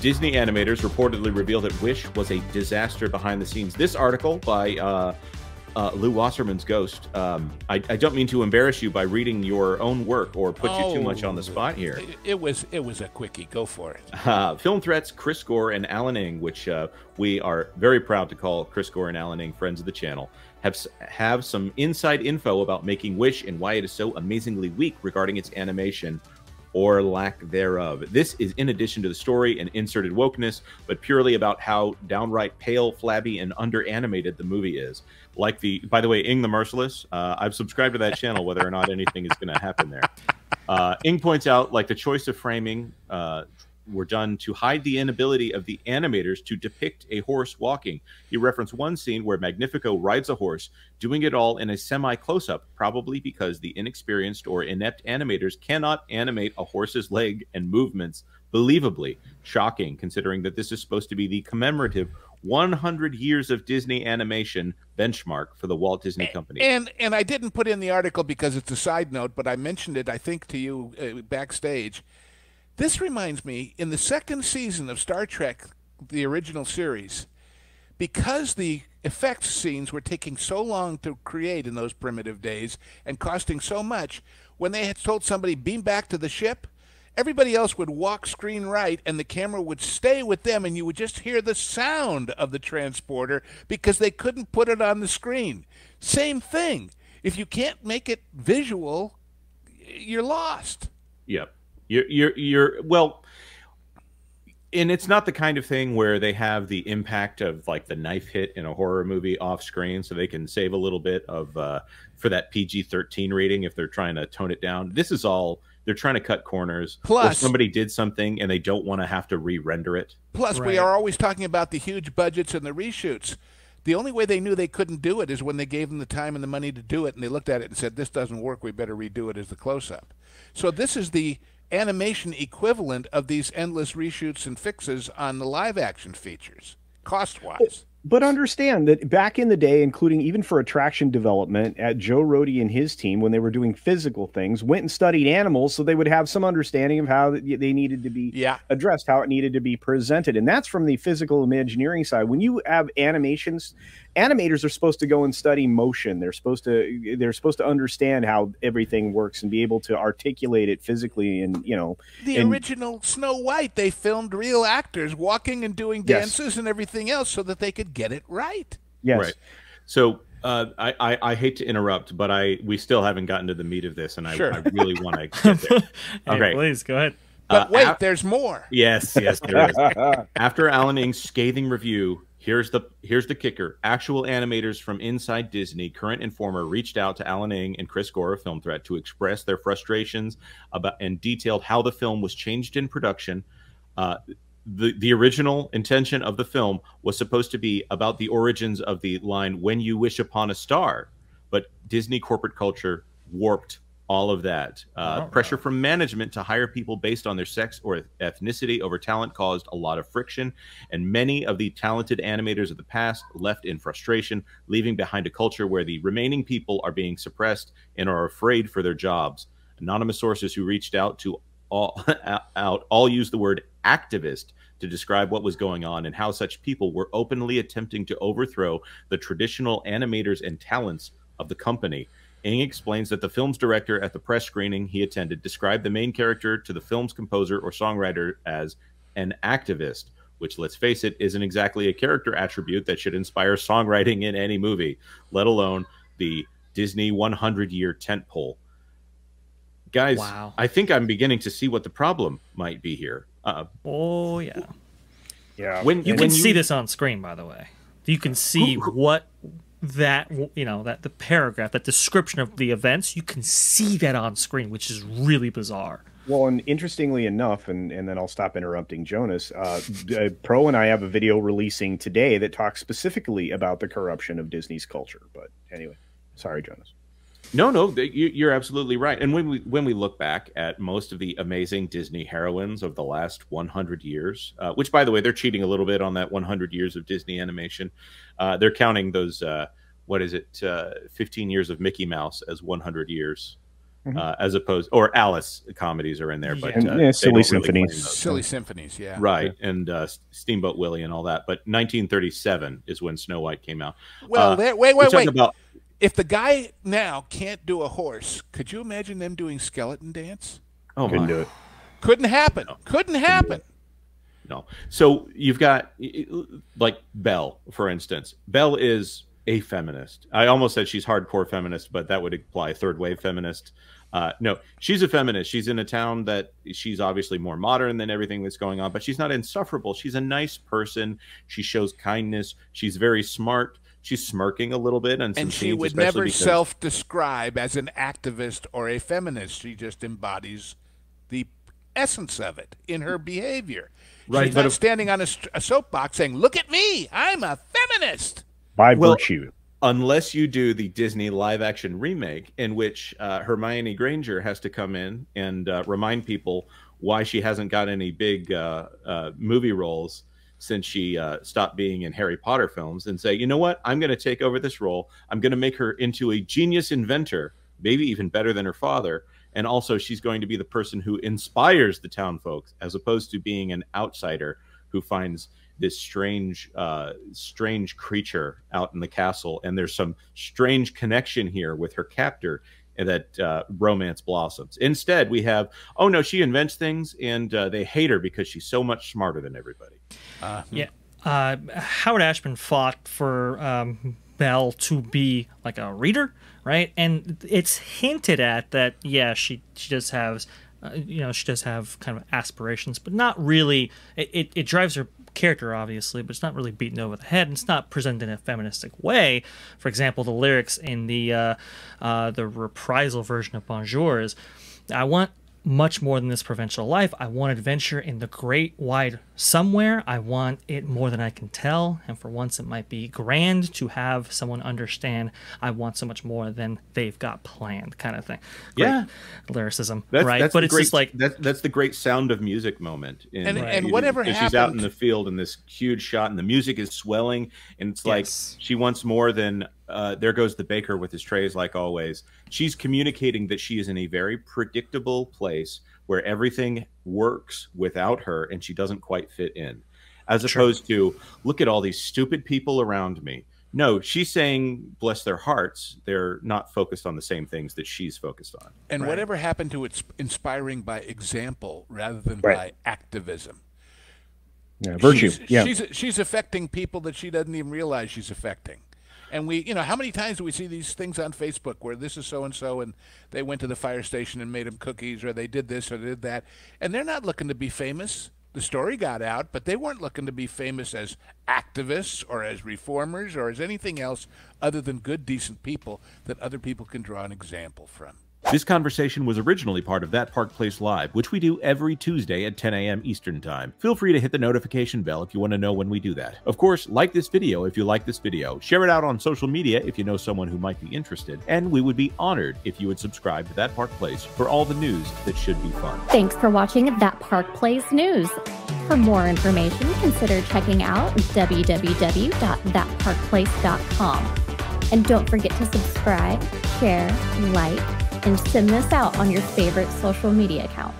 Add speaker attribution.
Speaker 1: Disney animators reportedly revealed that Wish was a disaster behind the scenes. This article by Lou Wasserman's Ghost. I don't mean to embarrass you by reading your own work or put you too much on the spot here.
Speaker 2: It was a quickie. Go for it.
Speaker 1: Film Threats, Chris Gore and Alan Ng, which we are very proud to call Chris Gore and Alan Ng friends of the channel, have some inside info about making Wish and why it is so amazingly weak regarding its animation or lack thereof. This is in addition to the story and inserted wokeness, but purely about how downright pale, flabby, and under-animated the movie is. Like by the way, Ing the Merciless, I've subscribed to that channel whether or not anything is going to happen there. Ing points out, like, the choice of framing were done to hide the inability of the animators to depict a horse walking. He referenced one scene where Magnifico rides a horse, doing it all in a semi-close-up, probably because the inexperienced or inept animators cannot animate a horse's leg and movements believably. Shocking, considering that this is supposed to be the commemorative 100 years of Disney animation benchmark for the Walt Disney Company.
Speaker 2: And I didn't put in the article because it's a side note, but I mentioned it, I think, to you backstage. This reminds me, in the second season of Star Trek, the original series, because the effects scenes were taking so long to create in those primitive days and costing so much, when they had told somebody, beam back to the ship, everybody else would walk screen right and the camera would stay with them and you would just hear the sound of the transporter because they couldn't put it on the screen. Same thing. If you can't make it visual, you're lost.
Speaker 1: Yep. You're well, and it's not the kind of thing where they have the impact of like the knife hit in a horror movie off screen, so they can save a little bit of for that PG-13 rating if they're trying to tone it down. This is all they're trying to cut corners.
Speaker 2: Plus,
Speaker 1: or somebody did something and they don't want to have to re-render it.
Speaker 2: Plus, we are always talking about the huge budgets and the reshoots. The only way they knew they couldn't do it is when they gave them the time and the money to do it, and they looked at it and said, "This doesn't work. We better redo it as the close-up." So this is the animation equivalent of these endless reshoots and fixes on the live action features, cost-wise.
Speaker 3: But understand that back in the day, including even for attraction development, at Joe Rohde and his team, when they were doing physical things, went and studied animals so they would have some understanding of how they needed to be addressed, how it needed to be presented. And that's from the physical engineering side. When you have animations, animators are supposed to go and study motion. They're supposed to understand how everything works and be able to articulate it physically. And
Speaker 2: the original Snow White, they filmed real actors walking and doing dances and everything else so that they could get it right.
Speaker 3: Yes.
Speaker 1: Right. So I hate to interrupt, but we still haven't gotten to the meat of this, and I really want to get there. Okay,
Speaker 4: hey, please go ahead.
Speaker 2: But wait, there's more.
Speaker 1: Yes, there is. After Alan Ng's scathing review, here's the kicker. Actual animators from inside Disney, Current Informer, reached out to Alan Ng and Chris Gore of Film Threat to express their frustrations about and detailed how the film was changed in production. The original intention of the film was supposed to be about the origins of the line "When you wish upon a star," but Disney corporate culture warped all of that. Pressure from management to hire people based on their sex or ethnicity over talent caused a lot of friction, and many of the talented animators of the past left in frustration, leaving behind a culture where the remaining people are being suppressed and are afraid for their jobs. Anonymous sources who reached out to all used the word activist to describe what was going on and how such people were openly attempting to overthrow the traditional animators and talents of the company. Ng explains that the film's director at the press screening he attended described the main character to the film's composer or songwriter as an activist, which, let's face it, isn't exactly a character attribute that should inspire songwriting in any movie, let alone the Disney 100-year tentpole. Guys, I think I'm beginning to see what the problem might be here.
Speaker 4: Oh, yeah.
Speaker 3: Yeah.
Speaker 4: You can see this on screen, by the way. You can see what that, that the paragraph, that description of the events, you can see that on screen, which is really bizarre.
Speaker 3: Well, and interestingly enough, and then I'll stop interrupting Jonas, Pro and I have a video releasing today that talks specifically about the corruption of Disney's culture. But anyway, sorry, Jonas.
Speaker 1: No, you're absolutely right. And when we look back at most of the amazing Disney heroines of the last 100 years, which, by the way, they're cheating a little bit on that 100 years of Disney animation. They're counting those, 15 years of Mickey Mouse as 100 years. as opposed, or Alice comedies are in there, but
Speaker 3: Silly Symphonies.
Speaker 1: Really
Speaker 2: Silly Symphonies, yeah.
Speaker 1: Right, and Steamboat Willie and all that. But 1937 is when Snow White came out.
Speaker 2: Well, wait. If the guy now can't do a horse, could you imagine them doing skeleton dance?
Speaker 1: Oh,
Speaker 3: couldn't do it.
Speaker 2: Couldn't happen. No. Couldn't happen.
Speaker 1: No. So you've got like Belle, for instance. Belle is a feminist. I almost said she's hardcore feminist, but that would imply third wave feminist. No, she's a feminist. She's in a town that she's obviously more modern than everything that's going on, but she's not insufferable. She's a nice person. She shows kindness. She's very smart. She's smirking a little bit. And
Speaker 2: she would never self-describe as an activist or a feminist. She just embodies the essence of it in her behavior. Right, she's not standing on a soapbox saying, "Look at me, I'm a feminist."
Speaker 3: By virtue.
Speaker 1: Unless you do the Disney live-action remake in which Hermione Granger has to come in and remind people why she hasn't got any big movie roles since she stopped being in Harry Potter films, and say, you know what, I'm going to take over this role. I'm going to make her into a genius inventor, maybe even better than her father. And also she's going to be the person who inspires the town folks, as opposed to being an outsider who finds this strange creature out in the castle. And there's some strange connection here with her captor, and that romance blossoms. Instead, we have, oh no, she invents things, and they hate her because she's so much smarter than everybody.
Speaker 4: Yeah. Howard Ashman fought for Belle to be like a reader, right? And it's hinted at that, yeah, she does have, she does have kind of aspirations, but not really. It drives her character, obviously, but it's not really beaten over the head, and it's not presented in a feministic way. For example, the lyrics in the reprisal version of Bonjour is, I want much more than this provincial life. I want adventure in the great wide somewhere. I want it more than I can tell, and for once it might be grand to have someone understand I want so much more than they've got planned, kind of thing. Great lyricism, right? But it's just like
Speaker 1: that's the great Sound of Music moment.
Speaker 2: And whatever happened,
Speaker 1: she's out in the field in this huge shot, and the music is swelling, and it's like she wants more than there goes the baker with his trays like always. She's communicating that she is in a very predictable place where everything works without her, and she doesn't quite fit in. As opposed to, look at all these stupid people around me. No, she's saying, bless their hearts, they're not focused on the same things that she's focused on.
Speaker 2: And whatever happened to it's inspiring by example rather than by activism?
Speaker 3: Yeah, virtue.
Speaker 2: She's affecting people that she doesn't even realize she's affecting. And we, how many times do we see these things on Facebook where this is so-and-so and they went to the fire station and made them cookies, or they did this or they did that, and they're not looking to be famous. The story got out, but they weren't looking to be famous as activists or as reformers or as anything else other than good, decent people that other people can draw an example from.
Speaker 1: This conversation was originally part of That Park Place Live, which we do every Tuesday at 10 a.m. Eastern Time. Feel free to hit the notification bell if you want to know when we do that. Of course, like this video if you like this video, share it out on social media if you know someone who might be interested, and we would be honored if you would subscribe to That Park Place for all the news that should be fun.
Speaker 5: Thanks for watching That Park Place News. For more information, consider checking out www.thatparkplace.com. And don't forget to subscribe, share, like, and send this out on your favorite social media accounts.